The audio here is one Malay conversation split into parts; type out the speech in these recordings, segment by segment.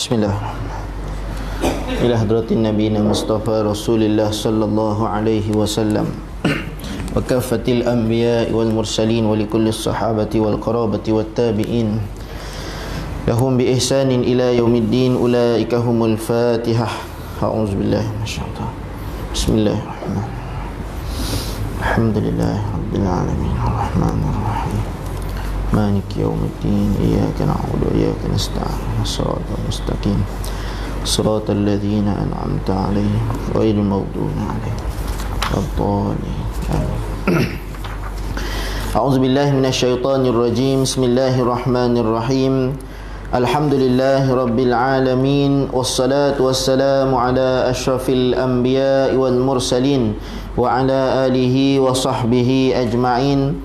Bismillah. Ila hadratin nabiyina Mustafa Rasulillah sallallahu alaihi wasallam wa kafatil anbiya wal mursalin wa likulli sahabati wal qarabati wat tabi'in lahum bi ihsanin ila yaumiddin. Ulaika humul Fatihah. A'udzu billahi minasyaitonir. Bismillahirrahmanirrahim. Alhamdulillahirabbil alamin arrahmanir rahim maliki yaumiddin iyyaka na'budu wa iyyaka nasta'in shiratal mustaqim shiratal ladzina an'amta 'alaihim ghairil maghdubi 'alaihim wad-dallin. A'udzu billahi minasyaitonir rajim. Bismillahirrahmanirrahim. Alhamdulillahi rabbil alamin wassalatu wassalamu ala asyrafil anbiya'i wal mursalin wa ala alihi wa sahbihi ajma'in.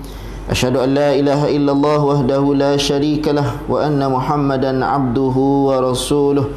Asyhadu an la ilaha illallah wahdahu la syarika lah wa anna Muhammadan abduhu wa rasuluh.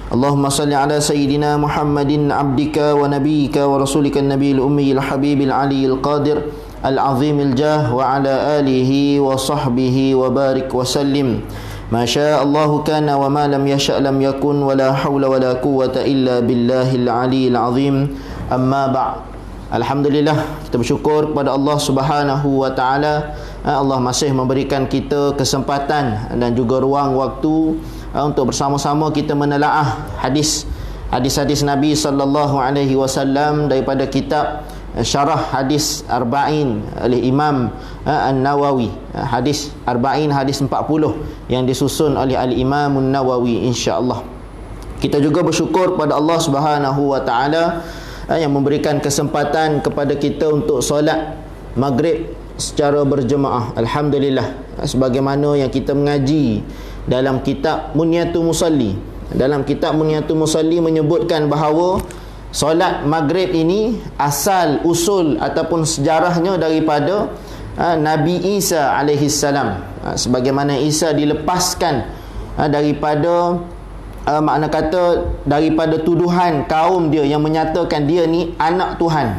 Allahumma salli ala sayyidina Muhammadin abdika wa nabiyyika wa rasulika an-nabiyil ummiyil habibil aliyil qadir al-azimil jah wa ala alihi wa sahbihi wa barik wa sallim. Ma syaa Allahu kana wa ma lam yasha' lam yakun wa la haula wa la quwwata illa billahil aliyil azim. Amma ba'd. Alhamdulillah, kita bersyukur kepada Allah Subhanahu wa taala. Allah masih memberikan kita kesempatan dan juga ruang waktu untuk bersama-sama kita menelaah hadis-hadis Nabi sallallahu alaihi wasallam daripada kitab Syarah Hadis Arba'in oleh Imam An-Nawawi. Hadis Arba'in, hadis 40 yang disusun oleh Al-Imam An-Nawawi, insya-Allah. Kita juga bersyukur kepada Allah Subhanahu wa taala yang memberikan kesempatan kepada kita untuk solat maghrib secara berjemaah. Alhamdulillah, sebagaimana yang kita mengaji dalam kitab Munyatul Musalli. Dalam kitab Munyatul Musalli menyebutkan bahawa solat maghrib ini asal usul ataupun sejarahnya daripada Nabi Isa alaihi salam. Sebagaimana Isa dilepaskan daripada makna kata daripada tuduhan kaum dia yang menyatakan dia ni anak Tuhan.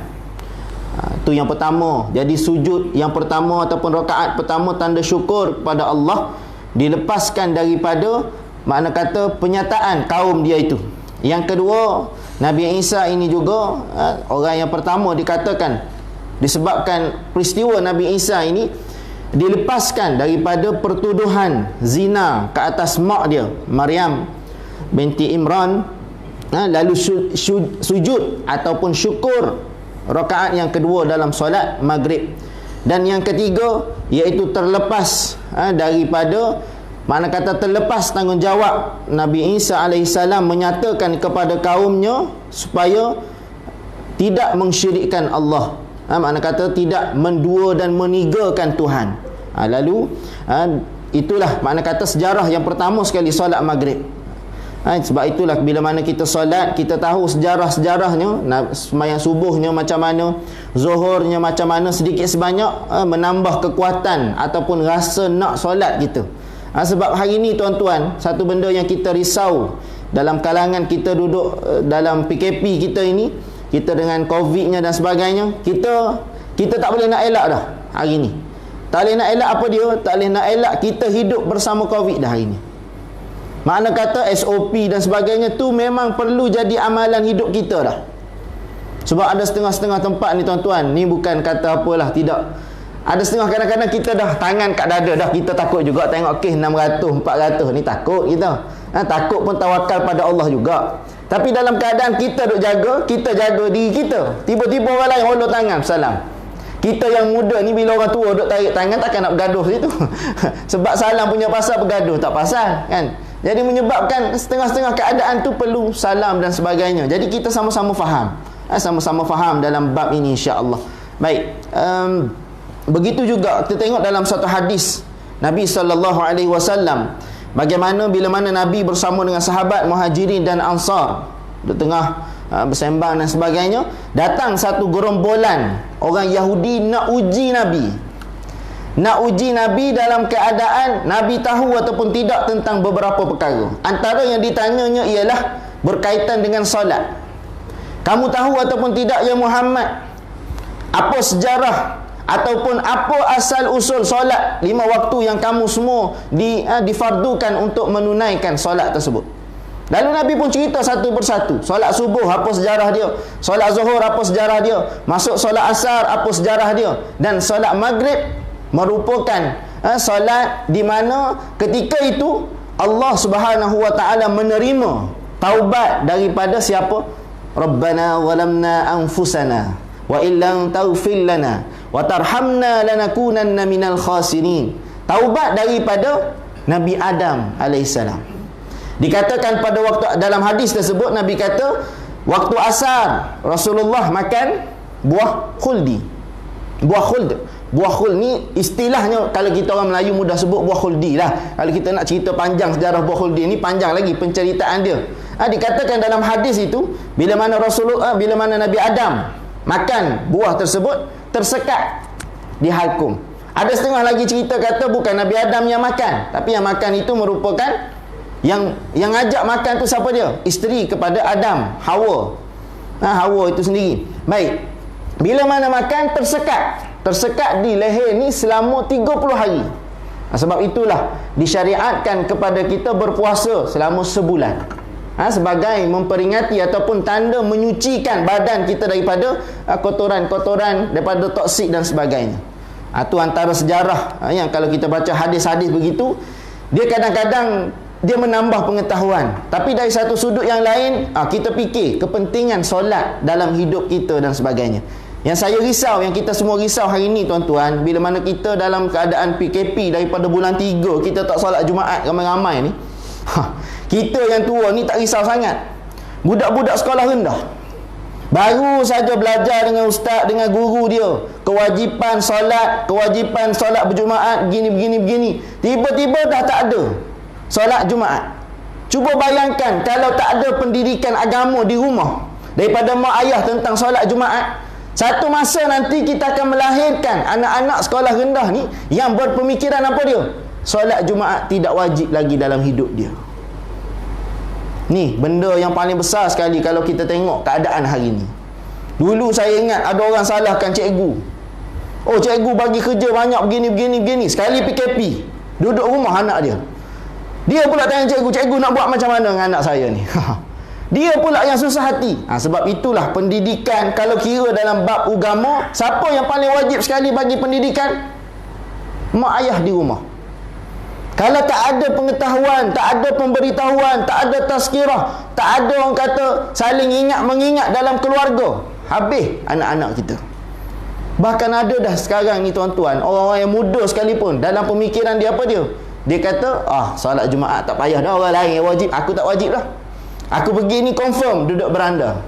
Itu yang pertama. Jadi sujud yang pertama ataupun rakaat pertama tanda syukur kepada Allah dilepaskan daripada makna kata penyataan kaum dia itu. Yang kedua, Nabi Isa ini juga orang yang pertama dikatakan disebabkan peristiwa Nabi Isa ini dilepaskan daripada pertuduhan zina ke atas mak dia, Maryam binti Imran, lalu sujud ataupun syukur rakaat yang kedua dalam solat maghrib. Dan yang ketiga iaitu terlepas daripada makna kata terlepas tanggungjawab Nabi Isa alaihissalam menyatakan kepada kaumnya supaya tidak mensyirikkan Allah, makna kata tidak mendua dan menigakan Tuhan. Lalu itulah makna kata sejarah yang pertama sekali solat maghrib. Sebab itulah bila mana kita solat, kita tahu sejarah-sejarahnya, sembahyang subuhnya macam mana, zuhurnya macam mana, sedikit sebanyak menambah kekuatan ataupun rasa nak solat kita. Sebab hari ni tuan-tuan, satu benda yang kita risau dalam kalangan kita duduk dalam PKP kita ini, kita dengan COVID-nya dan sebagainya, kita tak boleh nak elak dah hari ni. Tak boleh nak elak apa dia? Tak boleh nak elak kita hidup bersama COVID dah hari ni. Makna kata SOP dan sebagainya tu memang perlu jadi amalan hidup kita dah. Sebab ada setengah-setengah tempat ni tuan-tuan, ni bukan kata apalah, tidak. Ada setengah kadang-kadang kita dah tangan kat dada dah, kita takut juga tengok kes 600, 400 ni takut kita. Takut pun tawakal pada Allah juga. Tapi dalam keadaan kita duk jaga, kita jaga diri kita. Tiba-tiba orang lain hulur tangan, salam. Kita yang muda ni bila orang tua duk tarik tangan takkan nak bergaduh situ. Sebab salam punya pasal, bergaduh tak pasal, kan? Jadi menyebabkan setengah-setengah keadaan tu perlu salam dan sebagainya. Jadi kita sama-sama faham. Sama-sama faham dalam bab ini, insya-Allah. Baik. Begitu juga kita tengok dalam satu hadis Nabi sallallahu alaihi wasallam, bagaimana bila mana Nabi bersama dengan sahabat Muhajirin dan Ansar di tengah bersembang dan sebagainya, datang satu gerombolan orang Yahudi nak uji Nabi. Nak uji Nabi dalam keadaan Nabi tahu ataupun tidak tentang beberapa perkara. Antara yang ditanyanya ialah berkaitan dengan solat. Kamu tahu ataupun tidak ya Muhammad, apa sejarah ataupun apa asal usul solat 5 waktu yang kamu semua difardukan untuk menunaikan solat tersebut? Lalu Nabi pun cerita satu persatu. Solat subuh, apa sejarah dia. Solat zuhur, apa sejarah dia. Masuk solat asar, apa sejarah dia. Dan solat maghrib merupakan solat di mana ketika itu Allah Subhanahu wa ta'ala menerima taubat daripada siapa? Rabbana walamna anfusana wa illam taghfir lana wa tarhamna lanakunanna minal khasirin. Taubat daripada Nabi Adam alaihissalam. Dikatakan pada waktu dalam hadis tersebut, Nabi kata waktu asar Rasulullah makan buah khuldi. Buah khuld. Buah khuld ni istilahnya, kalau kita orang Melayu mudah sebut buah khuldi lah. Kalau kita nak cerita panjang sejarah buah khuldi ni, panjang lagi penceritaan dia. Dikatakan dalam hadis itu, bila mana Nabi Adam makan buah tersebut, tersekat di halkum. Ada setengah lagi cerita kata bukan Nabi Adam yang makan, tapi yang makan itu merupakan yang ajak makan tu siapa dia? Isteri kepada Adam, Hawa. Hawa itu sendiri. Baik. Bila mana makan, tersekat di leher ni selama 30 hari. Sebab itulah disyariatkan kepada kita berpuasa selama sebulan. Sebagai memperingati ataupun tanda menyucikan badan kita daripada kotoran-kotoran, daripada toksik dan sebagainya. Itu antara sejarah yang kalau kita baca hadis-hadis begitu, dia kadang-kadang dia menambah pengetahuan. Tapi dari satu sudut yang lain, kita fikir kepentingan solat dalam hidup kita dan sebagainya. Yang saya risau, yang kita semua risau hari ini tuan-tuan, bila mana kita dalam keadaan PKP daripada bulan 3 kita tak solat Jumaat ramai-ramai ni. Kita yang tua ni tak risau sangat. Budak-budak sekolah rendah baru saja belajar dengan ustaz, dengan guru dia, kewajipan solat berjumaat begini. Tiba-tiba dah tak ada solat Jumaat. Cuba bayangkan kalau tak ada pendidikan agama di rumah daripada mak ayah tentang solat Jumaat. Satu masa nanti kita akan melahirkan anak-anak sekolah rendah ni yang berpemikiran apa dia? Solat Jumaat tidak wajib lagi dalam hidup dia. Ni benda yang paling besar sekali kalau kita tengok keadaan hari ni. Dulu saya ingat ada orang salahkan cikgu. Oh, cikgu bagi kerja banyak begini. Sekali PKP, duduk rumah anak dia. Dia pula tanya cikgu nak buat macam mana dengan anak saya ni? Dia pula yang susah hati. Sebab itulah pendidikan, kalau kira dalam bab agama, siapa yang paling wajib sekali bagi pendidikan? Mak ayah di rumah. Kalau tak ada pengetahuan, tak ada pemberitahuan, tak ada tazkirah, tak ada orang kata saling mengingat dalam keluarga, habis anak-anak kita. Bahkan ada dah sekarang ni tuan-tuan, orang-orang yang muda sekalipun, dalam pemikiran dia apa dia? Dia kata, solat Jumaat tak payah dah, orang lain yang wajib, aku tak wajib lah. Aku pergi ni confirm duduk beranda,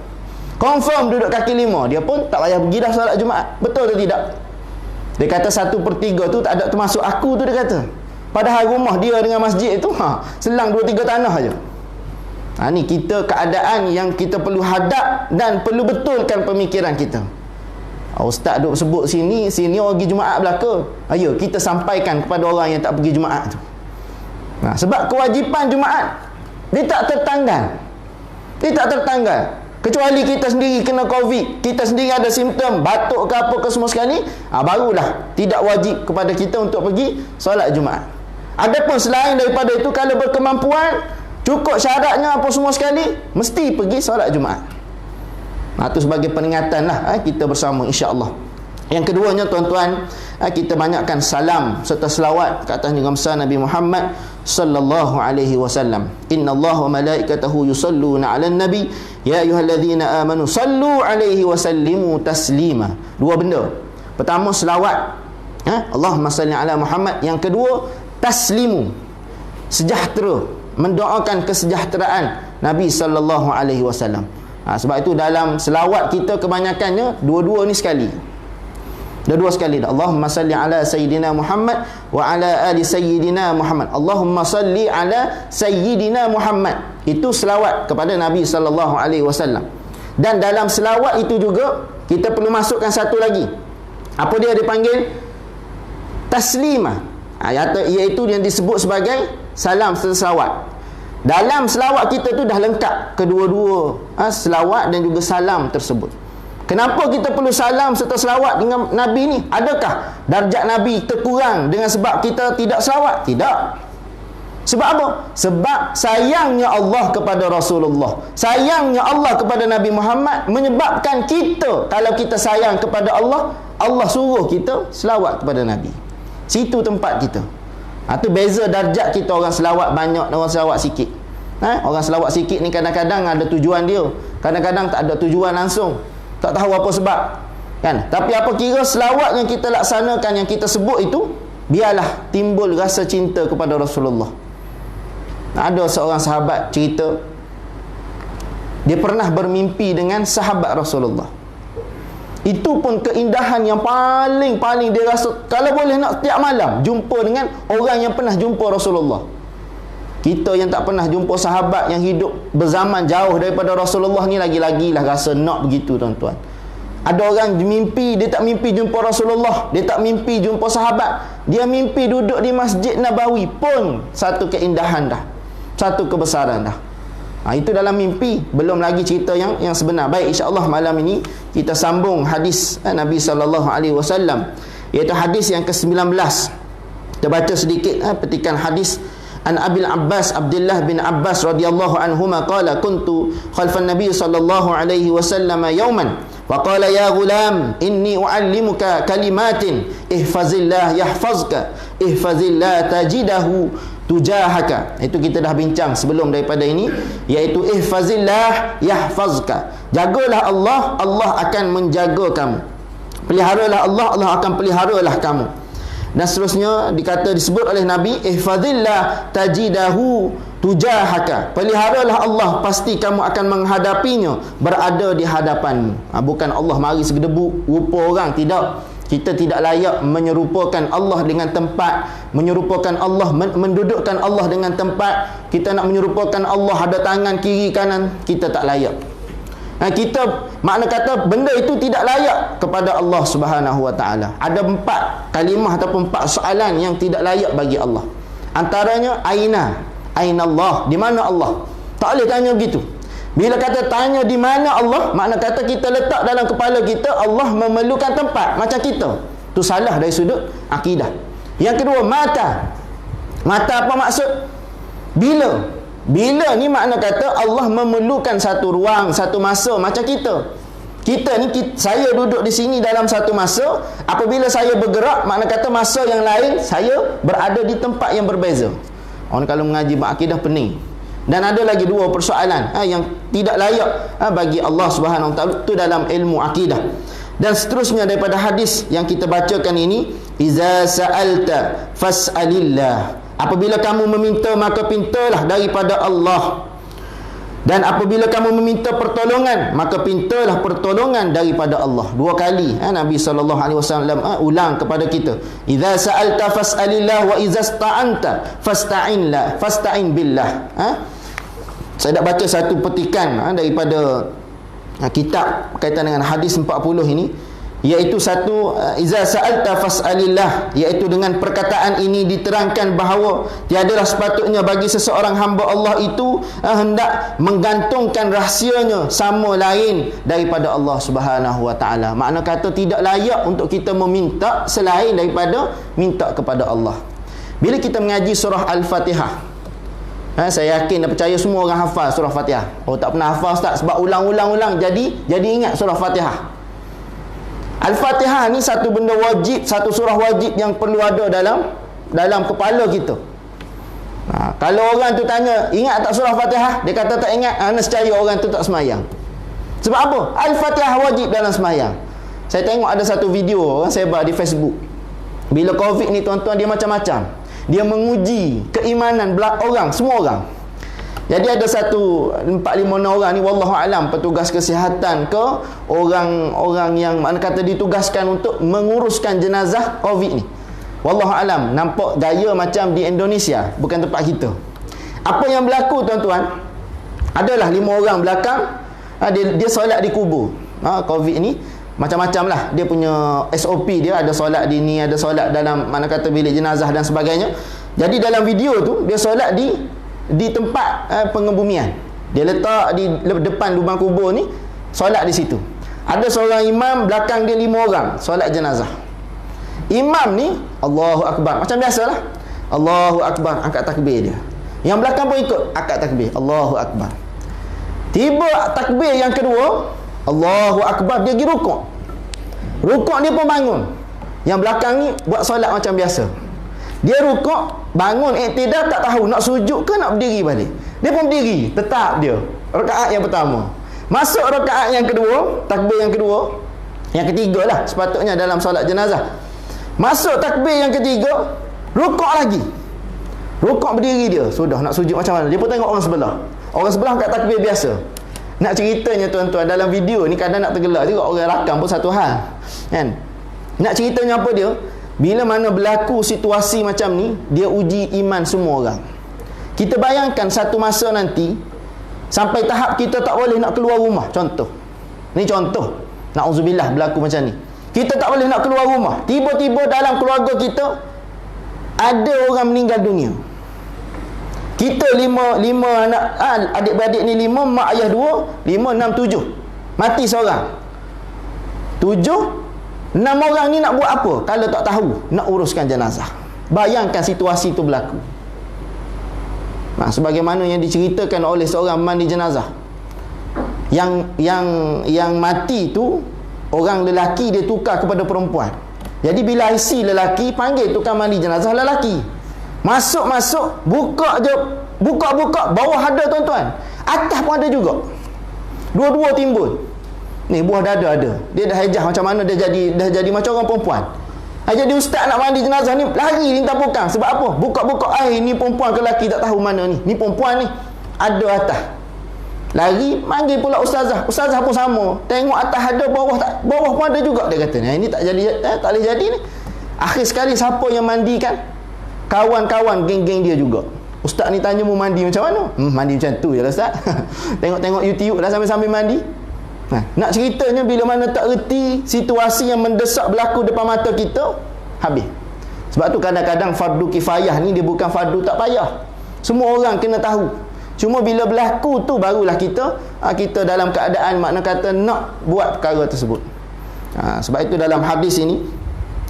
confirm duduk kaki lima, dia pun tak payah pergi dah solat Jumaat. Betul atau tidak? Dia kata 1/3 tu tak ada termasuk aku tu, dia kata. Padahal rumah dia dengan masjid itu selang 2-3 tanah aja. Ni kita keadaan yang kita perlu hadap dan perlu betulkan pemikiran kita. Ustaz duk sebut sini orang pergi Jumaat belaka. Ayo kita sampaikan kepada orang yang tak pergi Jumaat tu. Sebab kewajipan Jumaat dia tak tertanggal. Kecuali kita sendiri kena COVID, kita sendiri ada simptom batuk ke apa ke semua sekali, barulah tidak wajib kepada kita untuk pergi solat Jumaat. Adapun selain daripada itu, kalau berkemampuan, cukup syaratnya apa semua sekali, mesti pergi solat Jumaat. Itu sebagai peringatan lah kita bersama insya-Allah. Yang keduanya tuan-tuan, kita banyakkan salam serta selawat ke atas junjungan besar Nabi Muhammad sallallahu alaihi wasallam. Innallaha wa malaikatahu yusalluna 'alan nabi ya ayyuhalladzina amanu sallu alaihi wa sallimu taslima. Dua benda. Pertama selawat, Allahumma salli ala Muhammad. Yang kedua taslimu, sejahtera, mendoakan kesejahteraan Nabi sallallahu alaihi wasallam. Sebab itu dalam selawat kita kebanyakannya dua-dua ni sekali. Dua-dua sekali. Allahumma salli ala sayyidina Muhammad wa ala ali sayyidina Muhammad. Allahumma salli ala sayyidina Muhammad. Itu selawat kepada Nabi sallallahu alaihi wasallam. Dan dalam selawat itu juga kita perlu masukkan satu lagi. Apa dia dipanggil? Taslimah. Iaitu yang disebut sebagai salam serta selawat. Dalam selawat kita tu dah lengkap kedua-dua selawat dan juga salam tersebut. Kenapa kita perlu salam serta selawat dengan Nabi ni? Adakah darjat Nabi terkurang dengan sebab kita tidak selawat? Tidak. Sebab apa? Sebab sayangnya Allah kepada Rasulullah, sayangnya Allah kepada Nabi Muhammad menyebabkan kita, kalau kita sayang kepada Allah, Allah suruh kita selawat kepada Nabi. Situ tempat kita. Itu beza darjat kita, orang selawat banyak dan orang selawat sikit. Orang selawat sikit ni kadang-kadang ada tujuan dia, kadang-kadang tak ada tujuan langsung, tak tahu apa sebab, kan? Tapi apa kira selawat yang kita laksanakan, yang kita sebut itu, biarlah timbul rasa cinta kepada Rasulullah. Ada seorang sahabat cerita, dia pernah bermimpi dengan sahabat Rasulullah. Itu pun keindahan yang paling dia rasa, kalau boleh nak setiap malam jumpa dengan orang yang pernah jumpa Rasulullah. Kita yang tak pernah jumpa sahabat yang hidup berzaman jauh daripada Rasulullah ni, lagi-lagilah rasa nak begitu, tuan-tuan. Ada orang mimpi, dia tak mimpi jumpa Rasulullah, dia tak mimpi jumpa sahabat, dia mimpi duduk di Masjid Nabawi pun satu keindahan dah, satu kebesaran dah. Itu dalam mimpi, belum lagi cerita yang sebenar. Baik, insya-Allah malam ini kita sambung hadis Nabi SAW, iaitu hadis yang ke-19. Kita baca sedikit petikan hadis. An Abil Abbas Abdullah bin Abbas radhiyallahu anhuma qala kuntu khalfan Nabi sallallahu alaihi wasallam yawman wa qala ya ghulam inni uallimuka kalimatin ihfazillah yahfazka ihfazillah tajidahu tujahaka. Itu kita dah bincang sebelum daripada ini, iaitu ihfazillah yahfazka, jagalah Allah, Allah akan menjaga kamu. Peliharalah Allah, Allah akan peliharalah kamu. Dan seterusnya disebut oleh Nabi, ihfazillah tajidahu tujahaka, peliharalah Allah, pasti kamu akan menghadapinya berada di hadapanmu. Bukan Allah mari segedebu rupa orang, tidak. Kita tidak layak menyerupakan Allah dengan tempat, menyerupakan Allah, mendudukkan Allah dengan tempat. Kita nak menyerupakan Allah ada tangan kiri kanan, kita tak layak. Kita, makna kata benda itu tidak layak kepada Allah Subhanahu Wa Taala. Ada 4 kalimah ataupun 4 soalan yang tidak layak bagi Allah. Antaranya aina Allah, di mana Allah? Tak boleh tanya begitu. Bila kata tanya di mana Allah, makna kata kita letak dalam kepala kita Allah memerlukan tempat macam kita. Tu salah dari sudut akidah. Yang kedua, mata apa maksud? Bila ni makna kata Allah memerlukan satu ruang, satu masa macam kita. Saya duduk di sini dalam satu masa, apabila saya bergerak, makna kata masa yang lain saya berada di tempat yang berbeza. Orang kalau mengaji akidah pening. Dan ada lagi 2 persoalan yang tidak layak bagi Allah Subhanahu Wa Taala, itu dalam ilmu akidah. Dan seterusnya daripada hadis yang kita bacakan ini, iza sa'alta fas'alillah, apabila kamu meminta maka pintalah daripada Allah. Dan apabila kamu meminta pertolongan maka pintalah pertolongan daripada Allah. 2 kali Nabi SAW ulang kepada kita, idza sa'alta fas'alillah wa idza sta'anta fasta'in billah. Saya nak baca satu petikan daripada kitab berkaitan dengan hadis 40 ini, iaitu satu, iza sa'alta fas'alillah, iaitu dengan perkataan ini diterangkan bahawa tiadalah sepatutnya bagi seseorang hamba Allah itu hendak menggantungkan rahsianya sama lain daripada Allah Subhanahu Wa Taala. Makna kata tidak layak untuk kita meminta selain daripada minta kepada Allah. Bila kita mengaji surah Al-Fatihah, saya yakin dan percaya semua orang hafal surah Fatihah. Tak pernah hafal Ustaz, sebab ulang-ulang jadi ingat surah Fatihah. Al-Fatihah ni satu benda wajib, satu surah wajib yang perlu ada dalam kepala kita. Kalau orang tu tanya, ingat tak surah Fatihah? Dia kata tak ingat, nescaya orang tu tak semayang. Sebab apa? Al-Fatihah wajib dalam semayang. Saya tengok ada satu video orang sebar di Facebook. Bila Covid ni tuan-tuan, dia macam-macam. Dia menguji keimanan orang, semua orang. Jadi ada 4-5 orang ni, wallahu alam, petugas kesihatan ke orang yang mana kata ditugaskan untuk menguruskan jenazah Covid ni. Wallahu alam, nampak gaya macam di Indonesia, bukan tempat kita. Apa yang berlaku tuan-tuan? Adalah 5 orang belakang, dia solat di kubur. Covid ni macam-macam lah, dia punya SOP dia, ada solat di ni, ada solat dalam mana kata bilik jenazah dan sebagainya. Jadi dalam video tu dia solat di tempat pengebumian. Dia letak di depan lubang kubur ni, solat di situ. Ada seorang imam, belakang dia 5 orang solat jenazah. Imam ni Allahu Akbar, macam biasalah, Allahu Akbar, angkat takbir dia. Yang belakang pun ikut akad takbir. Allahu Akbar. Tiba takbir yang kedua, Allahu Akbar, dia pergi rukuk. Rukuk dia pun bangun. Yang belakang ni buat solat macam biasa. Dia rukuk, bangun iktidal, tak tahu nak sujud ke nak berdiri balik. Dia pun berdiri, tetap dia. Rakaat yang pertama. Masuk rakaat yang kedua, takbir yang kedua, yang ketiga lah sepatutnya dalam solat jenazah. Masuk takbir yang ketiga, rukuk lagi. Rukuk berdiri dia. Sudah nak sujud macam mana? Dia pun tengok orang sebelah. Orang sebelah kat takbir biasa. Nak ceritanya tuan-tuan, dalam video ni kadang nak tergelak juga, orang rakam pun satu hal. Kan? Nak ceritanya apa dia? Bila mana berlaku situasi macam ni, dia uji iman semua orang. Kita bayangkan satu masa nanti, sampai tahap kita tak boleh nak keluar rumah. Contoh. Ni contoh. Na'udzubillah berlaku macam ni. Kita tak boleh nak keluar rumah. Tiba-tiba dalam keluarga kita, ada orang meninggal dunia. Kita lima anak, adik-beradik ni 5, mak ayah 2, 5, 6, 7. Mati seorang. 7, 6 orang ni nak buat apa? Kalau tak tahu, nak uruskan jenazah. Bayangkan situasi itu berlaku. Sebagaimana yang diceritakan oleh seorang mandi jenazah. Yang mati tu, orang lelaki dia tukar kepada perempuan. Jadi bila isi lelaki, panggil tukang mandi jenazah lelaki. Masuk, buka je, buka, bawah ada tuan-tuan, atas pun ada juga. Dua-dua timbul. Ni buah dada ada. Dia dah hejah macam mana dah jadi macam orang perempuan. Jadi ustaz nak mandi jenazah ni, lari minta pukang. Sebab apa? Buka, ni perempuan ke lelaki tak tahu mana ni. Ni perempuan ni, ada atas. Lari, manggil pula ustazah. Ustazah pun sama. Tengok atas ada, bawah pun ada juga. Dia kata, ini tak boleh jadi ni. Akhir sekali siapa yang mandikan? Kawan-kawan geng-geng dia juga. Ustaz ni tanya mau mandi macam mana? Mandi macam tu je lah ustaz. Tengok-tengok YouTube lah sambil-sambil mandi. Nak ceritanya bila mana tak reti situasi yang mendesak berlaku depan mata kita, habis. Sebab tu kadang-kadang fardu kifayah ni dia bukan fardu tak payah. Semua orang kena tahu. Cuma bila berlaku tu barulah kita dalam keadaan makna kata nak buat perkara tersebut. Sebab itu dalam hadis ini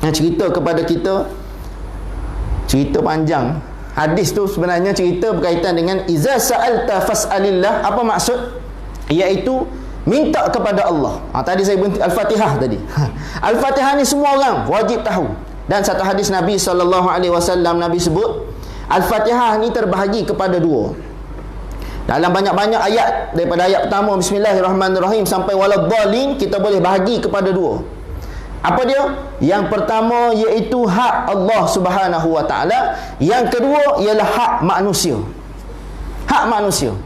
yang cerita kepada kita, cerita panjang. Hadis tu sebenarnya cerita berkaitan dengan iza sa'alta fas'alillah. Apa maksud? Iaitu minta kepada Allah. Tadi saya berhenti Al-Fatihah tadi. Al-Fatihah ni semua orang wajib tahu. Dan satu hadis Nabi SAW, Nabi sebut Al-Fatihah ni terbahagi kepada 2. Dalam banyak-banyak ayat, daripada ayat pertama Bismillahirrahmanirrahim sampai waladhdallin, kita boleh bahagi kepada 2. Apa dia? Yang pertama iaitu hak Allah Subhanahu wa taala, yang kedua ialah hak manusia. Hak manusia.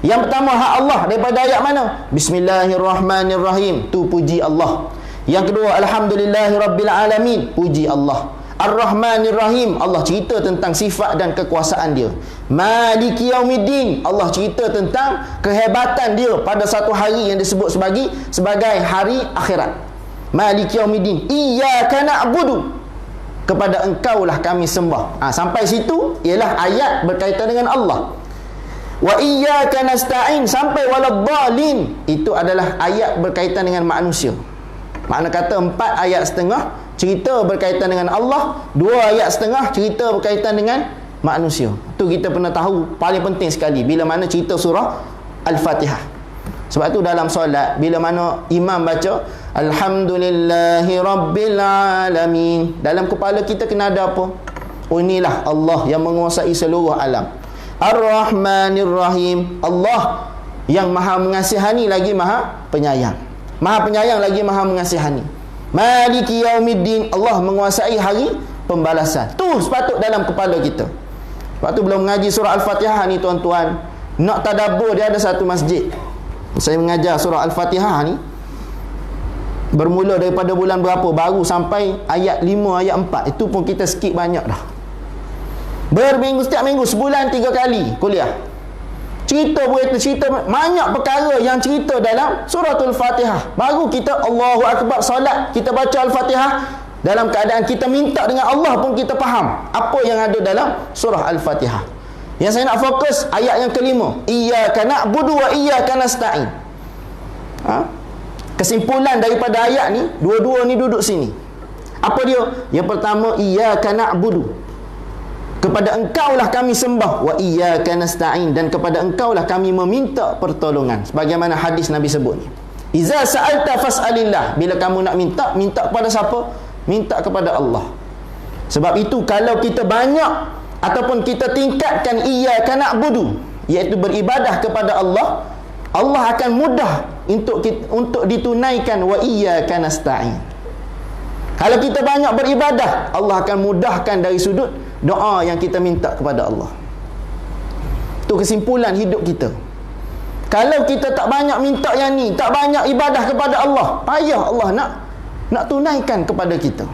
Yang pertama hak Allah, daripada ayat mana? Bismillahirrahmanirrahim, tu puji Allah. Yang kedua alhamdulillahirabbil alamin, puji Allah. Ar-Rahmanir-Rahim, Allah cerita tentang sifat dan kekuasaan dia. Maliki yaumiddin, Allah cerita tentang kehebatan dia pada satu hari yang disebut sebagai hari akhirat. Maliki yaumiddin, iyyaka na'budu, kepada engkaulah kami sembah. Sampai situ ialah ayat berkaitan dengan Allah. Wa iyyaka nasta'in sampai waladhdallin, itu adalah ayat berkaitan dengan manusia. Makna kata 4 ayat setengah cerita berkaitan dengan Allah, 2 ayat setengah cerita berkaitan dengan manusia. Tu kita pernah tahu paling penting sekali bila mana cerita surah Al-Fatihah. Sebab tu dalam solat bila mana imam baca Alhamdulillahi Rabbil Alamin, dalam kepala kita kena ada apa? Inilah Allah yang menguasai seluruh alam. Ar-Rahmanir-Rahim, Allah yang maha mengasihani lagi maha penyayang. Maha penyayang lagi maha mengasihani. Maliki yaumiddin, Allah menguasai hari pembalasan. Tu sepatut dalam kepala kita. Waktu belum mengaji surah Al-Fatihah ni tuan-tuan, nak tadabbur, dia ada satu masjid. Saya mengajar surah Al-Fatihah ni bermula daripada bulan berapa, baru sampai ayat 5, ayat 4. Itu pun kita skip banyak dah. Berminggu, setiap minggu, sebulan 3 kali kuliah. Cerita banyak perkara yang cerita dalam suratul Fatihah. Baru kita Allahu Akbar solat, kita baca Al-Fatihah, dalam keadaan kita minta dengan Allah pun kita faham apa yang ada dalam surah Al-Fatihah. Yang saya nak fokus ayat yang kelima, iyyaka na'budu wa iyyaka nasta'in. Kesimpulan daripada ayat ni, dua-dua ni duduk sini. Apa dia? Yang pertama, iyyaka na'budu. Kepada engkaulah kami sembah, wa iyyaka nasta'in, dan kepada engkaulah kami meminta pertolongan. Sebagaimana hadis Nabi sebut ni. Iza sa'alta fas'alillah. Bila kamu nak minta, minta kepada siapa? Minta kepada Allah. Sebab itu kalau kita banyak ataupun kita tingkatkan iyyaka na'budu, iaitu beribadah kepada Allah, Allah akan mudah untuk ditunaikan wa iyyaka nasta'in. Kalau kita banyak beribadah, Allah akan mudahkan dari sudut doa yang kita minta kepada Allah. Itu kesimpulan hidup kita. Kalau kita tak banyak minta yang ni, tak banyak ibadah kepada Allah, payah Allah nak tunaikan kepada kita.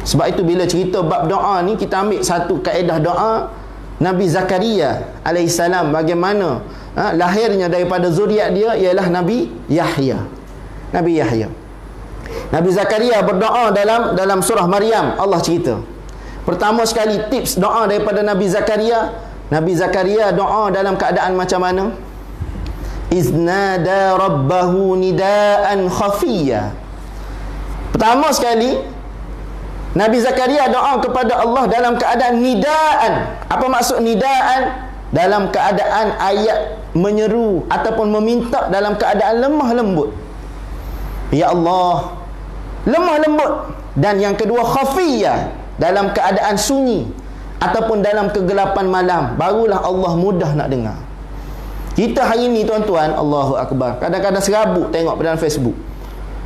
Sebab itu bila cerita bab doa ni, kita ambil satu kaedah doa Nabi Zakaria alaihissalam, bagaimana lahirnya daripada zuriat dia ialah Nabi Yahya. Nabi Yahya. Nabi Zakaria berdoa dalam surah Maryam. Allah cerita. Pertama sekali tips doa daripada Nabi Zakaria. Nabi Zakaria doa dalam keadaan macam mana? Iznada rabbahu nidaan khafiyya. Pertama sekali Nabi Zakaria doa kepada Allah dalam keadaan nidaan. Apa maksud nidaan? Dalam keadaan ayat menyeru ataupun meminta dalam keadaan lemah lembut. Ya Allah, lemah lembut. Dan yang kedua khafiyah, dalam keadaan sunyi ataupun dalam kegelapan malam, barulah Allah mudah nak dengar. Kita hari ni tuan-tuan, Allahu Akbar, kadang-kadang serabut tengok dalam Facebook.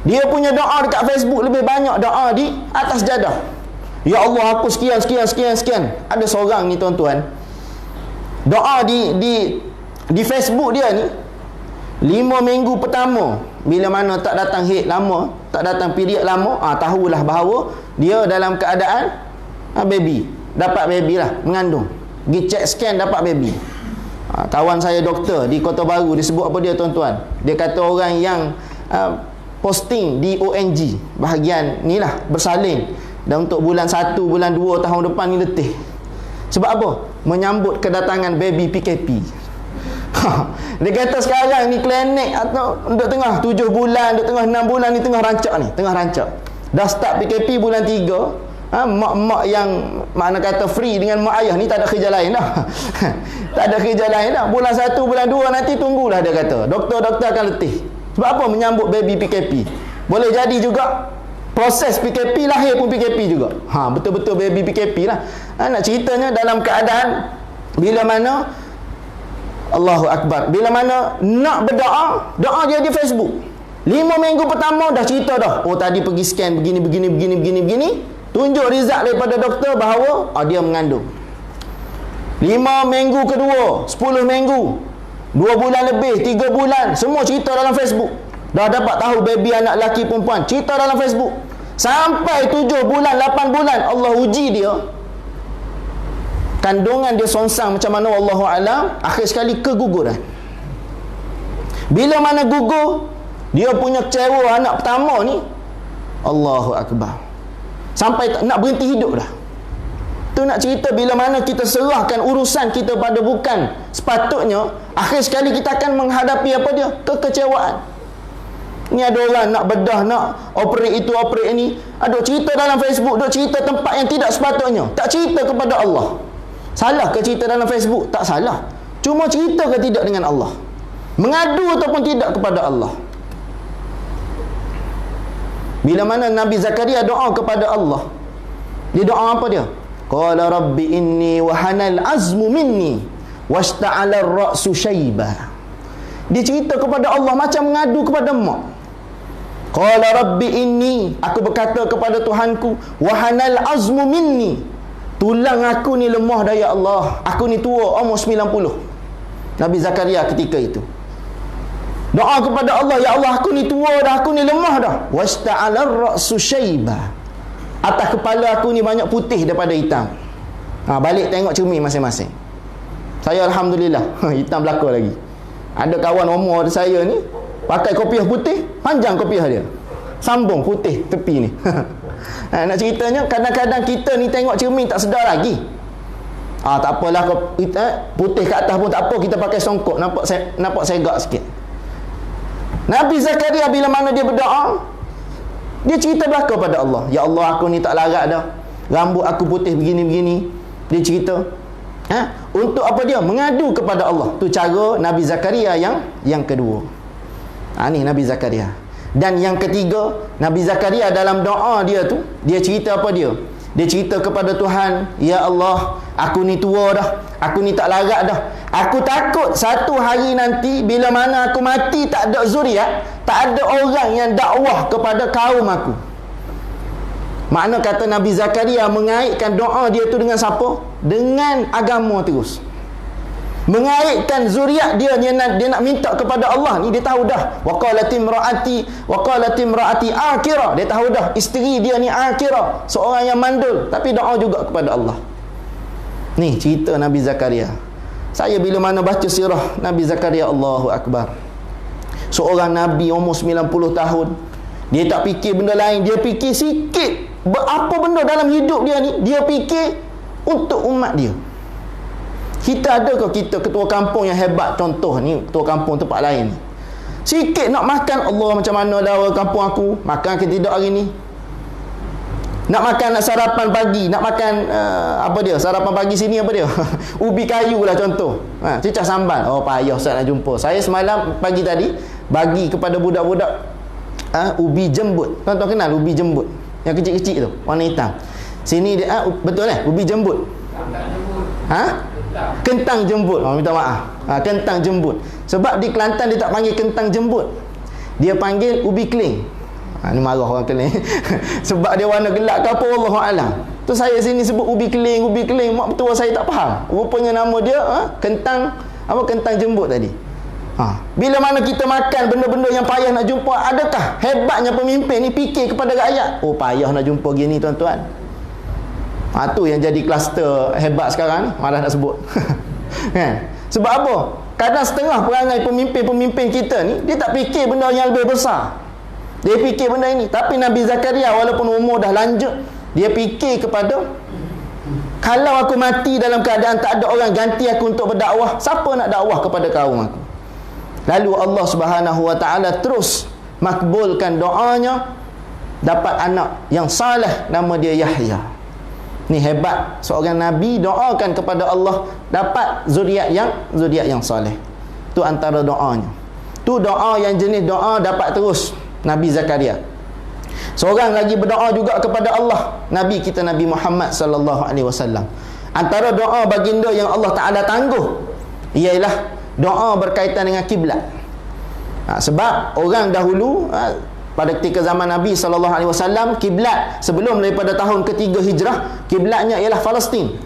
Dia punya doa dekat Facebook lebih banyak doa di atas jadah. Ya Allah, aku sekian. Ada seorang ni tuan-tuan, doa di Facebook dia ni 5 minggu pertama, bila mana tak datang haid lama, tak datang period lama, tahulah bahawa dia dalam keadaan baby, dapat baby lah, mengandung. Pergi check scan dapat baby. Kawan saya doktor di Kota Baru, dia sebut apa dia tuan-tuan? Dia kata orang yang posting di ONG bahagian ni lah, bersalin, dan untuk bulan 1, bulan 2 tahun depan ni letih. Sebab apa? Menyambut kedatangan baby PKP. Dia kata sekarang ni klinik atau duduk tengah 7 bulan, duduk tengah 6 bulan ni, tengah rancak. Dah start PKP bulan 3. Mak-mak yang mana kata free dengan mak ayah ni tak ada kerja lain dah. Tak ada kerja lain dah. Bulan 1, bulan 2 nanti tunggulah, dia kata. Doktor-doktor akan letih. Sebab apa? Menyambut baby PKP. Boleh jadi juga proses PKP, lahir pun PKP juga. Betul-betul baby PKP lah. Nak ceritanya dalam keadaan bila mana Allahu Akbar, bila mana nak berdoa, doa dia di Facebook. 5 minggu pertama dah cerita dah. Oh, tadi pergi scan begini. Tunjuk result daripada doktor bahawa dia mengandung. 5 minggu kedua, 10 minggu, 2 bulan lebih, 3 bulan, semua cerita dalam Facebook. Dah dapat tahu baby anak lelaki perempuan, cerita dalam Facebook. Sampai 7 bulan, 8 bulan, Allah uji dia. Kandungan dia songsang macam mana wallahu alam, akhir sekali keguguran. Bila mana gugur, dia punya kecewa anak pertama ni, Allahu Akbar, sampai nak berhenti hidup dah. Tu nak cerita bila mana kita serahkan urusan kita pada bukan sepatutnya, akhir sekali kita akan menghadapi apa dia? Kekecewaan. Ni ada orang nak bedah, nak operate itu, operate ini, ada cerita dalam Facebook, ada cerita tempat yang tidak sepatutnya, tak cerita kepada Allah. Salah ke cerita dalam Facebook? Tak salah. Cuma cerita ke tidak dengan Allah? Mengadu ataupun tidak kepada Allah? Bila mana Nabi Zakaria doa kepada Allah, dia doa apa dia? Qala rabbi inni wahanal azmu minni washta'ala ar-ra'su shayba. Dia cerita kepada Allah macam mengadu kepada mak. Qala rabbi inni, aku berkata kepada Tuhanku, wahanal azmu minni, tulang aku ni lemah dah ya Allah. Aku ni tua, umur 90. Nabi Zakaria ketika itu doa kepada Allah, ya Allah, aku ni tua dah, aku ni lemah dah. Wasta'ala ar-ra'su shayba, atas kepala aku ni banyak putih daripada hitam. Balik tengok cermin masing-masing. Saya alhamdulillah hitam belaka lagi. Ada kawan umur saya ni pakai kopiah putih, panjang kopiah dia, sambung putih tepi ni. Nak ceritanya kadang-kadang kita ni tengok cermin tak sedar lagi. Tak apalah, putih kat atas pun tak apa, kita pakai songkok, nampak segak sikit. Nabi Zakaria bila mana dia berdoa, dia cerita belaka pada Allah. Ya Allah, aku ni tak larat dah, rambut aku putih begini-begini, Dia cerita, untuk apa dia? Mengadu kepada Allah. Tu cara Nabi Zakaria yang kedua. Ni Nabi Zakaria. Dan yang ketiga, Nabi Zakaria dalam doa dia tu, dia cerita apa dia? Dia cerita kepada Tuhan, ya Allah, aku ni tua dah, aku ni tak larat dah. Aku takut satu hari nanti bila mana aku mati tak ada zuriat, tak ada orang yang dakwah kepada kaum aku. Makna kata Nabi Zakaria mengaitkan doa dia tu dengan siapa? Dengan agama terus. Mengaitkan zuriat dia nak minta kepada Allah ni, dia tahu dah. Wa qalat imraati akira. Dia tahu dah isteri dia ni akira, seorang yang mandul, tapi doa juga kepada Allah. Ni cerita Nabi Zakaria. Saya bila mana baca sirah Nabi Zakaria, Allahu Akbar. Seorang Nabi umur 90 tahun. Dia tak fikir benda lain, dia fikir sikit apa benda dalam hidup dia ni, dia fikir untuk umat dia. Kita ada ke kita ketua kampung yang hebat? Contoh ni ketua kampung tempat lain ni, sikit nak makan, Allah macam mana dah kampung aku, makan ke tidak hari ni? Nak makan, nak sarapan pagi, nak makan apa dia? Sarapan pagi sini apa dia? Ubi kayu lah contoh. Cicah sambal. Oh payah Ustaz nak jumpa. Saya semalam pagi tadi bagi kepada budak-budak ubi jembut. Tuan-tuan kenal ubi jembut? Yang kecil-kecil tu, warna hitam. Sini dia betul ubi jembut. Kentang jembut. Minta maaf. Kentang jembut. Sebab di Kelantan dia tak panggil kentang jembut. Dia panggil ubi keling. Ni marah orang keling. Sebab dia warna gelap ke apa, Allahu a'lam. Tu saya sini sebut ubi keling. Mak betul saya tak faham. Rupanya nama dia kentang jembut tadi. Bila mana kita makan benda-benda yang payah nak jumpa, adakah hebatnya pemimpin ni fikir kepada rakyat? Oh payah nak jumpa gini tuan-tuan. Tu yang jadi kluster hebat sekarang ni, malah nak sebut. Kan? Sebab apa? Kadang setengah perangai pemimpin-pemimpin kita ni, dia tak fikir benda yang lebih besar. Dia fikir benda ini. Tapi Nabi Zakaria walaupun umur dah lanjut, dia fikir kepada, kalau aku mati dalam keadaan tak ada orang ganti aku untuk berdakwah, siapa nak dakwah kepada kaum aku? Lalu Allah Subhanahu wa taala terus makbulkan doanya, dapat anak yang saleh, nama dia Yahya. Ni hebat, seorang nabi doakan kepada Allah, dapat zuriat yang saleh. Tu antara doanya. Tu doa yang jenis doa dapat terus Nabi Zakaria. Seorang lagi berdoa juga kepada Allah, Nabi kita Nabi Muhammad sallallahu alaihi wasallam. Antara doa baginda yang Allah Taala tangguh ialah doa berkaitan dengan kiblat. Sebab orang dahulu pada ketika zaman Nabi SAW, kiblat sebelum daripada tahun ketiga hijrah, kiblatnya ialah Palestin,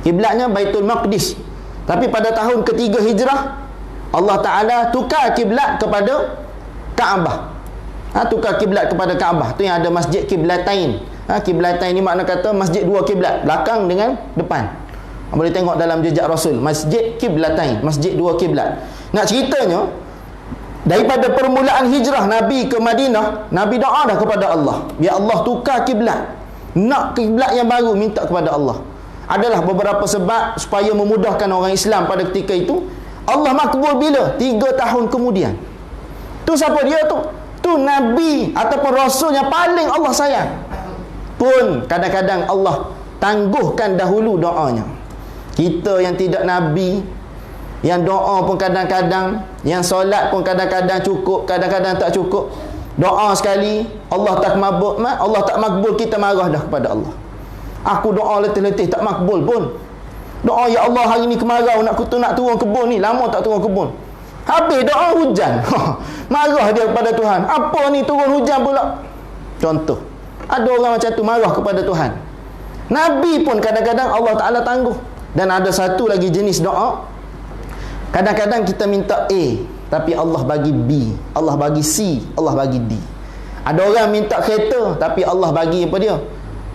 kiblatnya Baitul Maqdis. Tapi pada tahun ketiga hijrah, Allah Ta'ala tukar kiblat kepada Kaabah. Tukar kiblat kepada Kaabah. Tu yang ada masjid Kiblatain. Kiblatain ni makna kata masjid dua kiblat, belakang dengan depan. Boleh tengok dalam jejak Rasul, masjid Kiblatain, masjid dua kiblat. Nak ceritanya, daripada permulaan hijrah Nabi ke Madinah, Nabi doa dah kepada Allah, ya Allah tukar kiblat, nak kiblat yang baru, minta kepada Allah. Adalah beberapa sebab supaya memudahkan orang Islam pada ketika itu. Allah makbul bila? 3 tahun kemudian. Tu siapa dia tu? Tu Nabi ataupun Rasul yang paling Allah sayang, pun kadang-kadang Allah tangguhkan dahulu doanya. Kita yang tidak Nabi, yang doa pun kadang-kadang, yang solat pun kadang-kadang cukup, kadang-kadang tak cukup. Doa sekali Allah tak makbul, kita marah dah kepada Allah. Aku doa letih-letih tak makbul pun. Doa ya Allah hari ni kemarau, nak turun kebun ni, lama tak turun kebun. Habis doa hujan. Marah dia kepada Tuhan. Apa ni turun hujan pula? Contoh, ada orang macam tu marah kepada Tuhan. Nabi pun kadang-kadang Allah Ta'ala tangguh. Dan ada satu lagi jenis doa, kadang-kadang kita minta A, tapi Allah bagi B, Allah bagi C, Allah bagi D. Ada orang minta kereta, tapi Allah bagi apa dia?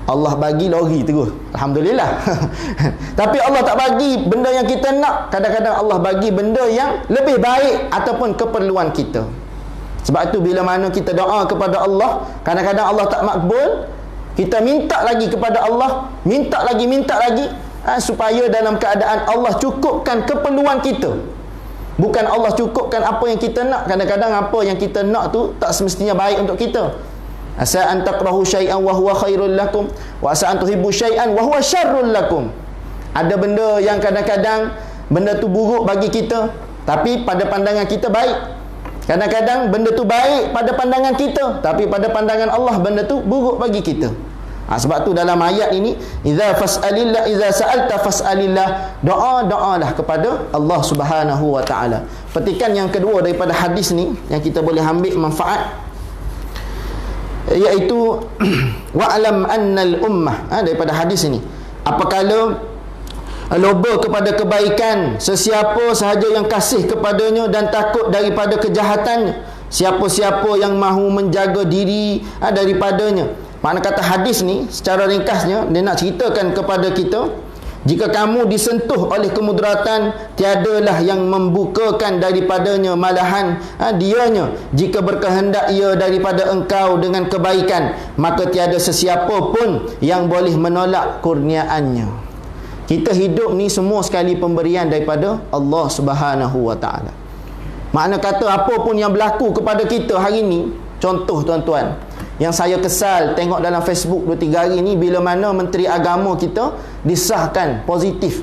Allah bagi lori terus. Alhamdulillah. Tapi Allah tak bagi benda yang kita nak. Kadang-kadang Allah bagi benda yang lebih baik ataupun keperluan kita. Sebab itu bila mana kita doa kepada Allah, kadang-kadang Allah tak makbul, kita minta lagi kepada Allah, minta lagi, supaya dalam keadaan Allah cukupkan keperluan kita, bukan Allah cukupkan apa yang kita nak. Kadang-kadang apa yang kita nak tu tak semestinya baik untuk kita. Asa an takrahu syai'an wa huwa khairul lakum, wa asa an tuhibbu syai'an wa huwa syarrul lakum. Ada benda yang kadang-kadang benda tu buruk bagi kita, tapi pada pandangan kita baik. Kadang-kadang benda tu baik pada pandangan kita, tapi pada pandangan Allah benda tu buruk bagi kita. Sebab tu dalam ayat ini, idza sa'alta fas'alillah, doalah kepada Allah Subhanahu wa taala. Petikan yang kedua daripada hadis ni yang kita boleh ambil manfaat, iaitu wa'lam annal ummah, daripada hadis ini, apakala loba kepada kebaikan sesiapa sahaja yang kasih kepadanya dan takut daripada kejahatannya, siapa-siapa yang mahu menjaga diri daripadanya. Makna kata hadis ni secara ringkasnya dia nak ceritakan kepada kita, jika kamu disentuh oleh kemudaratan, tiadalah yang membukakan daripadanya, malahan dianya jika berkehendak ia daripada engkau dengan kebaikan, maka tiada sesiapa pun yang boleh menolak kurniaannya. Kita hidup ni semua sekali pemberian daripada Allah Subhanahu wa taala. Makna kata apa pun yang berlaku kepada kita hari ni, contoh tuan-tuan, yang saya kesal tengok dalam Facebook 2-3 hari ni, bila mana Menteri Agama kita disahkan positif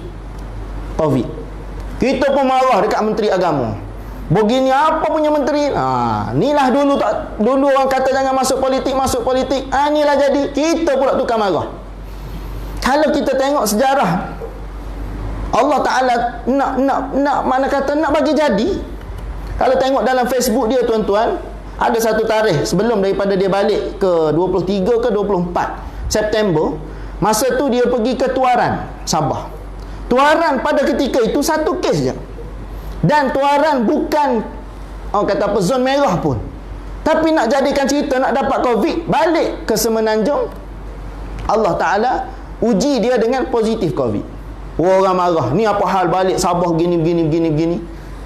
COVID. Kita pun marah dekat Menteri Agama. Begini apa punya menteri? Inilah dulu orang kata jangan masuk politik. Inilah jadi. Kita pula tukar marah. Kalau kita tengok sejarah, Allah Ta'ala nak mana kata nak bagi jadi. Kalau tengok dalam Facebook dia tuan-tuan, ada satu tarikh sebelum daripada dia balik ke 23 ke 24 September, masa tu dia pergi ke Tuaran, Sabah. Tuaran pada ketika itu satu kes je. Dan Tuaran bukan orang kata apa zon merah pun. Tapi nak jadikan cerita nak dapat COVID, balik ke Semenanjung, Allah Ta'ala uji dia dengan positif COVID. Orang marah, ni apa hal balik Sabah begini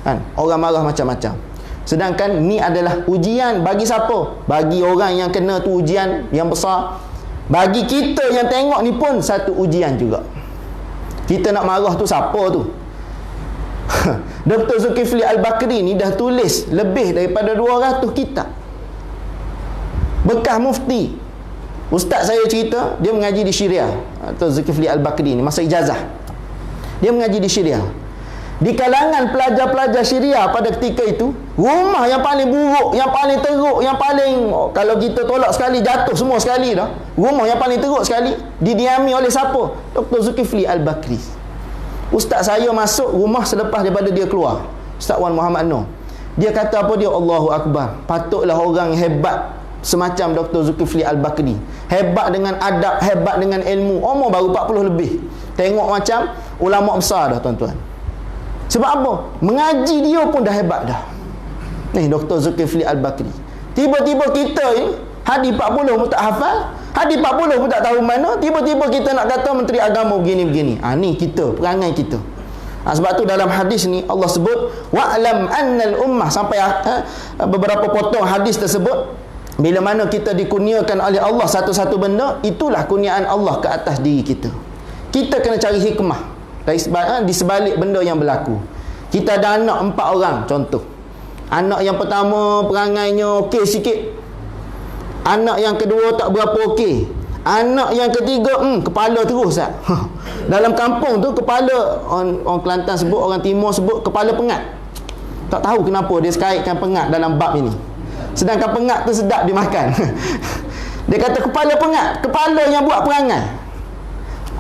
kan? Orang marah macam-macam. Sedangkan ni adalah ujian bagi siapa? Bagi orang yang kena tu ujian yang besar. Bagi kita yang tengok ni pun satu ujian juga. Kita nak marah tu siapa tu? Dr. Zulkifli Al-Bakri ni dah tulis lebih daripada 200 kitab. Bekas mufti. Ustaz saya cerita, dia mengaji di Syria. Dr. Zulkifli Al-Bakri ni masa ijazah. Dia mengaji di Syria. Di kalangan pelajar-pelajar Syria pada ketika itu, rumah yang paling buruk, yang paling teruk, yang paling kalau kita tolak sekali jatuh semua sekali dah. Rumah yang paling teruk sekali didiami oleh siapa? Dr. Zulkifli Al-Bakri. Ustaz saya masuk rumah selepas daripada dia keluar, Ustaz Wan Muhammad Noor. Dia kata apa dia? Allahu Akbar. Patutlah orang hebat semacam Dr. Zulkifli Al-Bakri. Hebat dengan adab, hebat dengan ilmu. Umur baru 40 lebih. Tengok macam ulama besar dah tuan-tuan. Sebab apa? Mengaji dia pun dah hebat dah. Ni Dr. Zulkifli Al-Bakri. Tiba-tiba kita ni hadis 40 pun tak hafal, hadis 40 pun tak tahu mana, tiba-tiba kita nak kata Menteri Agama begini-begini. Ni kita, perangai kita. Sebab tu dalam hadis ni Allah sebut wa'lam annal ummah, sampai beberapa potong hadis tersebut, bila mana kita dikurniakan oleh Allah satu-satu benda, itulah kurniaan Allah ke atas diri kita. Kita kena cari hikmah di sebalik benda yang berlaku. Kita ada anak 4 orang contoh. Anak yang pertama perangainya okey sikit. Anak yang kedua tak berapa okey. Anak yang ketiga kepala terus tak. Dalam kampung tu kepala orang Kelantan sebut, orang Timur sebut kepala pengat. Tak tahu kenapa dia kaitkan pengat dalam bab ini. Sedangkan pengat tu sedap dimakan. Dia kata kepala pengat, kepala yang buat perangai.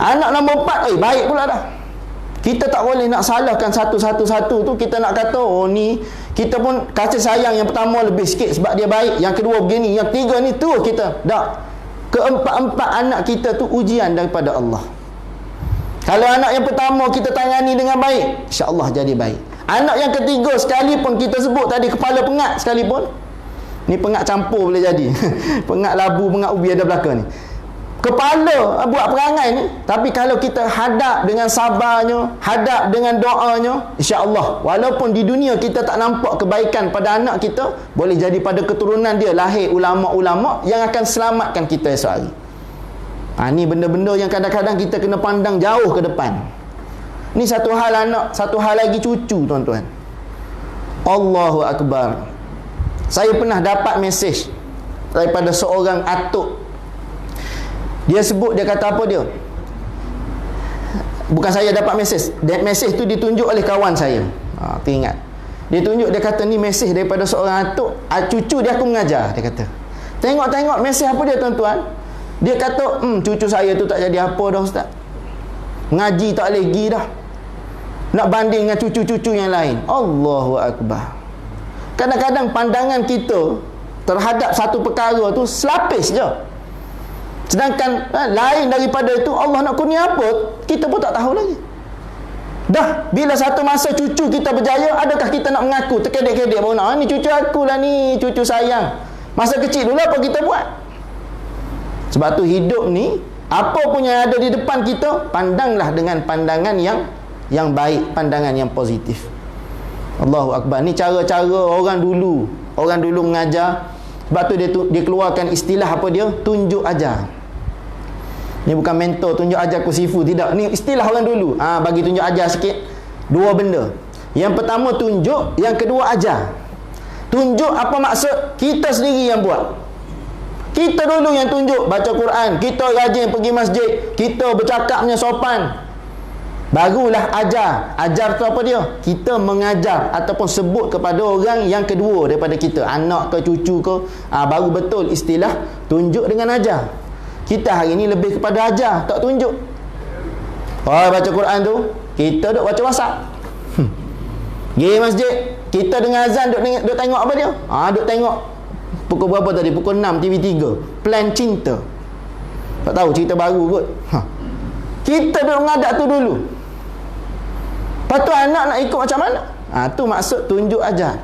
Anak nombor 4 baik pula dah. Kita tak boleh nak salahkan satu-satu tu. Kita nak kata ni kita pun kasih sayang yang pertama lebih sikit sebab dia baik, yang kedua begini, yang ketiga ni terus kita dak. Keempat-empat anak kita tu ujian daripada Allah. Kalau anak yang pertama kita tangani dengan baik, insya-Allah jadi baik. Anak yang ketiga sekalipun kita sebut tadi kepala pengat sekalipun, ni pengat campur boleh jadi. Pengat labu, pengat ubi ada belakang ni. Kepala buat perangai ni, tapi kalau kita hadap dengan sabarnya, hadap dengan doanya, insya-Allah walaupun di dunia kita tak nampak kebaikan pada anak kita, boleh jadi pada keturunan dia lahir ulama-ulama yang akan selamatkan kita esok hari. Ni benda-benda yang kadang-kadang kita kena pandang jauh ke depan. Ni satu hal anak, satu hal lagi cucu tuan-tuan. Allahu Akbar. Saya pernah dapat mesej daripada seorang atuk. Dia sebut, dia kata apa dia? bukan saya dapat mesej. Mesej tu ditunjuk oleh kawan saya. Tu ingat. Dia tunjuk, dia kata ni mesej daripada seorang atuk, cucu dia aku mengajar, dia kata. Tengok mesej apa dia tuan-tuan? Dia kata, cucu saya tu tak jadi apa dah ustaz. Ngaji tak lagi dah. Nak banding dengan cucu-cucu yang lain. Allahu Akbar. Kadang-kadang pandangan kita terhadap satu perkara tu selapis je. Sedangkan lain daripada itu, Allah nak kurnia apa, kita pun tak tahu lagi. Dah, bila satu masa cucu kita berjaya, adakah kita nak mengaku terkedek-kedek baru nak, ni cucu aku lah ni, cucu sayang. Masa kecil dulu apa kita buat? Sebab tu hidup ni, apa pun yang ada di depan kita, pandanglah dengan pandangan yang baik, pandangan yang positif. Allahu Akbar. Ni cara-cara orang dulu mengajar. Sebab tu dia keluarkan istilah apa dia? Tunjuk ajar. Ni bukan mentor tunjuk ajar kusifu, tidak. Ni istilah orang dulu. Bagi tunjuk ajar sikit. Dua benda. Yang pertama tunjuk, yang kedua ajar. Tunjuk apa maksud? Kita sendiri yang buat. Kita dulu yang tunjuk, baca Quran, kita rajin pergi masjid, kita bercakapnya sopan. Barulah ajar. Ajar tu apa dia? Kita mengajar ataupun sebut kepada orang yang kedua daripada kita, anak ke cucu ke. Baru betul istilah tunjuk dengan ajar. Kita hari ni lebih kepada ajar, tak tunjuk. Baca Quran tu, kita duk baca WhatsApp. Pergi masjid, kita dengan azan duk tengok apa dia? Duk tengok pukul berapa tadi? Pukul 6 TV3. Plan cinta. Tak tahu, cerita baru kot. Kita duk mengadap tu dulu. Lepas tu anak nak ikut macam mana? Tu maksud tunjuk ajar.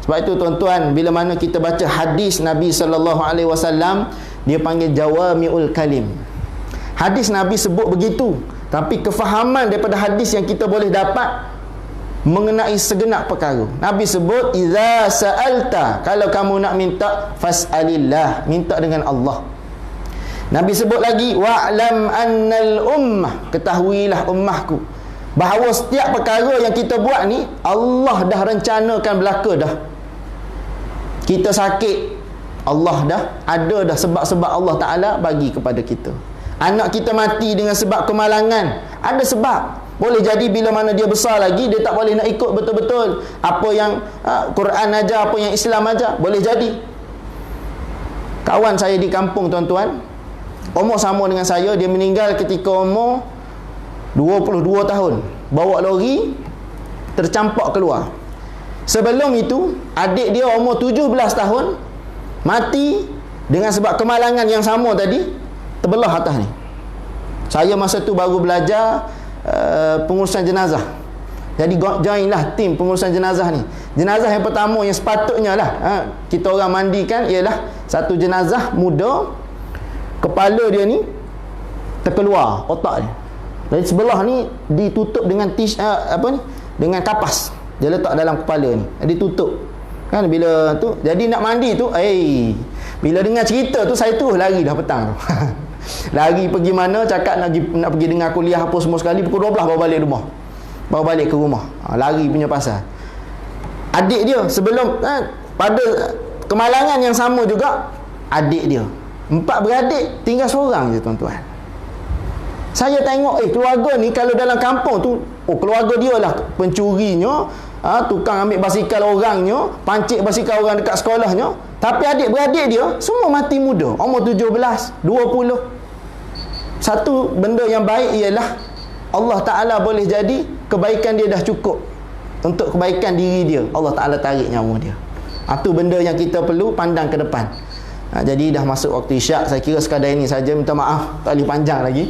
Sebab itu tuan-tuan, bila mana kita baca hadis Nabi SAW, dia panggil jawami'ul kalim. Hadis Nabi sebut begitu, tapi kefahaman daripada hadis yang kita boleh dapat mengenai segenap perkara. Nabi sebut, idza sa'alta, kalau kamu nak minta, fas'alillah, minta dengan Allah. Nabi sebut lagi, wa'lam annal ummah, ketahuilah ummahku, bahawa setiap perkara yang kita buat ni, Allah dah rencanakan belaka dah. Kita sakit, Allah dah ada dah sebab-sebab Allah Ta'ala bagi kepada kita. Anak kita mati dengan sebab kemalangan, ada sebab. Boleh jadi bila mana dia besar lagi, dia tak boleh nak ikut betul-betul apa yang Quran ajar, apa yang Islam ajar. Boleh jadi. Kawan saya di kampung tuan-tuan, umur sama dengan saya, dia meninggal ketika umur 22 tahun. Bawa lori, tercampak keluar. Sebelum itu, adik dia umur 17 tahun, mati dengan sebab kemalangan yang sama tadi, terbelah atas ni. Saya masa tu baru belajar pengurusan jenazah. Jadi join lah tim pengurusan jenazah ni. Jenazah yang pertama yang sepatutnya lah kita orang mandikan ialah satu jenazah muda, kepala dia ni terkeluar otak dia. Jadi sebelah ni ditutup dengan dengan kapas. Dia letak dalam kepala ni, ditutup. Kan bila tu, jadi nak mandi tu, bila dengar cerita tu, saya tu lari dah petang tu. Lari pergi mana, cakap nak pergi dengar kuliah apa semua sekali, pukul 12 baru balik rumah. Baru balik ke rumah. Lari punya pasal. Adik dia sebelum pada kemalangan yang sama juga, adik dia. 4 beradik, tinggal seorang je tuan-tuan. Saya tengok keluarga ni kalau dalam kampung tu, keluarga dia lah pencurinya, tukang ambil basikal orangnya, pancik basikal orang dekat sekolahnya. Tapi adik-beradik dia semua mati muda, umur 17, 20. Satu benda yang baik ialah Allah Ta'ala boleh jadi kebaikan dia dah cukup untuk kebaikan diri dia, Allah Ta'ala tarik nyawa dia. Itu benda yang kita perlu pandang ke depan. Jadi dah masuk waktu isyak. Saya kira sekadar ini saja, minta maaf tak boleh panjang lagi.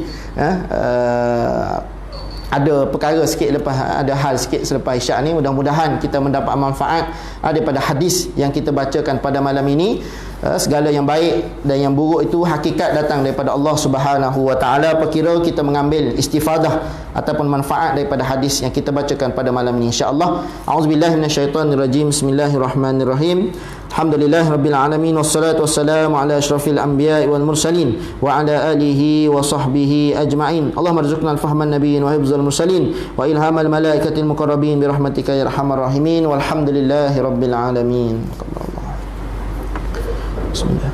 Ada perkara sikit lepas, ada hal sikit selepas isyak ni. Mudah-mudahan kita mendapat manfaat daripada hadis yang kita bacakan pada malam ini. Segala yang baik dan yang buruk itu hakikat datang daripada Allah Subhanahu wa taala. Perkira kita mengambil istifadah ataupun manfaat daripada hadis yang kita bacakan pada malam ini, insya-Allah. Auzubillahi minasyaitonirrajim. Bismillahirrahmanirrahim. Alhamdulillahirabbil alamin, wassalatu wassalamu ala asyrafil anbiya'i wal mursalin wa ala alihi wa sahbihi ajma'in. Allahumma rzuqna al-fahman nabiyyin wa hifdzal mursalin wa ilhamal malaikatil muqarrabin bi rahmatika ya arhamar rahimin. Walhamdulillahirabbil alamin. Bismillah.